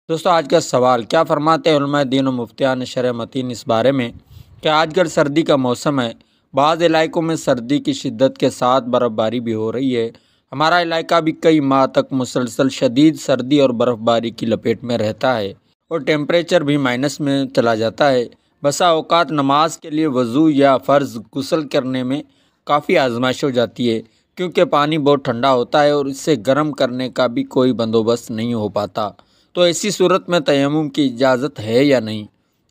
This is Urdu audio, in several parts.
دوستو آج کا سوال کیا فرماتے ہیں علماء دین و مفتیان شرع متین اس بارے میں کہ آج کل سردی کا موسم ہے، بعض علاقوں میں سردی کی شدت کے ساتھ برف باری بھی ہو رہی ہے۔ ہمارا علاقہ بھی کئی ماہ تک مسلسل شدید سردی اور برف باری کی لپیٹ میں رہتا ہے اور ٹیمپریچر بھی مائنس میں چلا جاتا ہے۔ بسا اوقات نماز کے لیے وضو یا فرض غسل کرنے میں کافی آزمائش ہو جاتی ہے، کیونکہ پانی بہت ٹھنڈا ہوتا ہے اور اسے گرم کرنے کا بھی کوئی بندوبست نہیں ہو پاتا۔ تو ایسی صورت میں تیمم کی اجازت ہے یا نہیں؟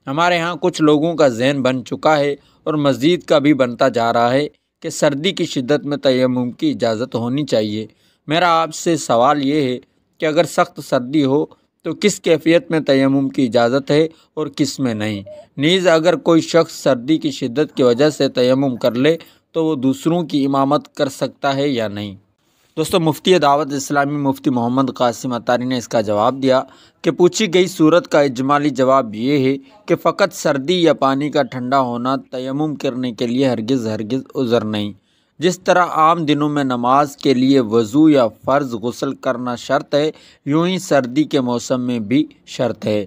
ہمارے ہاں کچھ لوگوں کا ذہن بن چکا ہے اور مزید کا بھی بنتا جا رہا ہے کہ سردی کی شدت میں تیمم کی اجازت ہونی چاہیے۔ میرا آپ سے سوال یہ ہے کہ اگر سخت سردی ہو تو کس کیفیت میں تیمم کی اجازت ہے اور کس میں نہیں؟ نیز اگر کوئی شخص سردی کی شدت کی وجہ سے تیمم کر لے تو وہ دوسروں کی امامت کر سکتا ہے یا نہیں؟ دوستو مفتی دعوت اسلامی مفتی محمد قاسم عطاری نے اس کا جواب دیا کہ پوچھی گئی صورت کا اجمالی جواب یہ ہے کہ فقط سردی یا پانی کا ٹھنڈا ہونا تیمم کرنے کے لیے ہرگز عذر نہیں۔ جس طرح عام دنوں میں نماز کے لیے وضو یا فرض غسل کرنا شرط ہے، یوں ہی سردی کے موسم میں بھی شرط ہے۔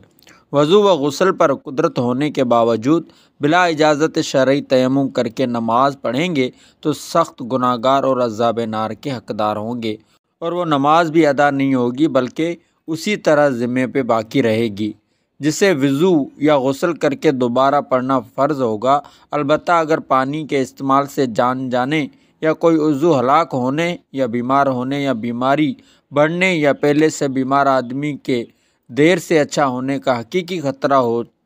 وضو و غسل پر قدرت ہونے کے باوجود بلا اجازت شرعی تیمم کر کے نماز پڑھیں گے تو سخت گناہگار اور عذاب نار کے حقدار ہوں گے، اور وہ نماز بھی ادا نہیں ہوگی بلکہ اسی طرح ذمے پہ باقی رہے گی، جسے وضو یا غسل کر کے دوبارہ پڑھنا فرض ہوگا۔ البتہ اگر پانی کے استعمال سے جان جانے یا کوئی عضو ہلاک ہونے یا بیمار ہونے یا بیماری بڑھنے یا پہلے سے بیمار آدمی کے دیر سے اچھا ہونے کا حقیقی خطرہ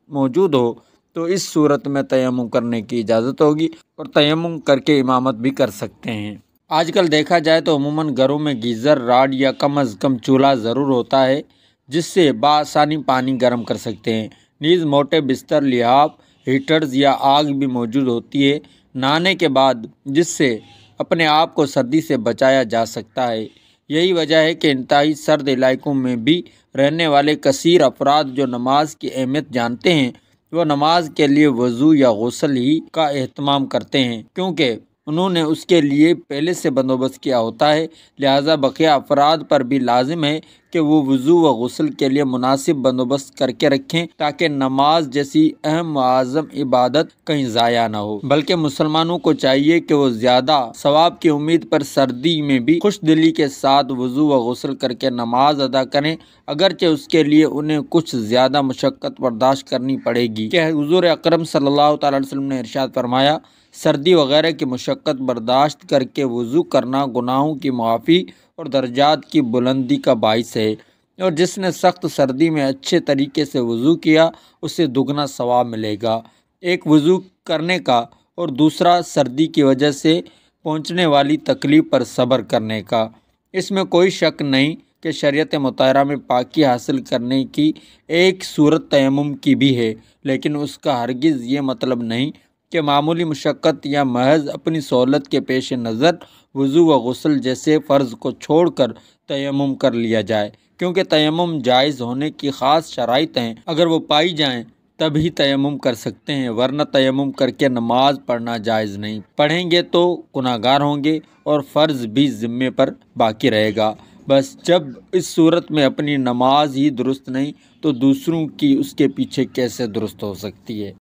موجود ہو تو اس صورت میں تیمم کرنے کی اجازت ہوگی اور تیمم کر کے امامت بھی کر سکتے ہیں۔ آج کل دیکھا جائے تو عموماً گھروں میں گیزر، راڈ یا کم از کم چولہا ضرور ہوتا ہے جس سے بآسانی پانی گرم کر سکتے ہیں۔ نیز موٹے بستر، لحاف، ہیٹرز یا آگ بھی موجود ہوتی ہے نہانے کے بعد، جس سے اپنے آپ کو سردی سے بچایا جا سکتا ہے۔ یہی وجہ ہے کہ انتہائی سرد علاقوں میں بھی رہنے والے کثیر افراد جو نماز کی اہمیت جانتے ہیں وہ نماز کے لیے وضو یا غسل ہی کا اہتمام کرتے ہیں، کیونکہ انہوں نے اس کے لیے پہلے سے بندوبست کیا ہوتا ہے۔ لہٰذا بقیہ افراد پر بھی لازم ہے کہ وہ وضو و غسل کے لیے مناسب بندوبست کر کے رکھیں تاکہ نماز جیسی اہم و اعظم عبادت کہیں ضائع نہ ہو۔ بلکہ مسلمانوں کو چاہیے کہ وہ زیادہ ثواب کی امید پر سردی میں بھی خوش دلی کے ساتھ وضو و غسل کر کے نماز ادا کریں، اگرچہ اس کے لیے انہیں کچھ زیادہ مشقت برداشت کرنی پڑے گی کہ حضور اکرم صلی اللہ تعالی علیہ وسلم نے ارشاد فرمایا، سردی وغیرہ کی مشقت برداشت کر کے وضو کرنا گناہوں کی معافی اور درجات کی بلندی کا باعث ہے، اور جس نے سخت سردی میں اچھے طریقے سے وضو کیا اسے دگنا ثواب ملے گا۔ ایک وضو کرنے کا اور دوسرا سردی کی وجہ سے پہنچنے والی تکلیف پر صبر کرنے کا۔ اس میں کوئی شک نہیں کہ شریعت مطہرہ میں پاکی حاصل کرنے کی ایک صورت تیمم کی بھی ہے، لیکن اس کا ہرگز یہ مطلب نہیں کہ معمولی مشقت یا محض اپنی سہولت کے پیش نظر وضو و غسل جیسے فرض کو چھوڑ کر تیمم کر لیا جائے، کیونکہ تیمم جائز ہونے کی خاص شرائط ہیں، اگر وہ پائی جائیں تب ہی تیمم کر سکتے ہیں، ورنہ تیمم کر کے نماز پڑھنا جائز نہیں۔ پڑھیں گے تو گناہگار ہوں گے اور فرض بھی ذمے پر باقی رہے گا۔ بس جب اس صورت میں اپنی نماز ہی درست نہیں تو دوسروں کی اس کے پیچھے کیسے درست ہو سکتی ہے؟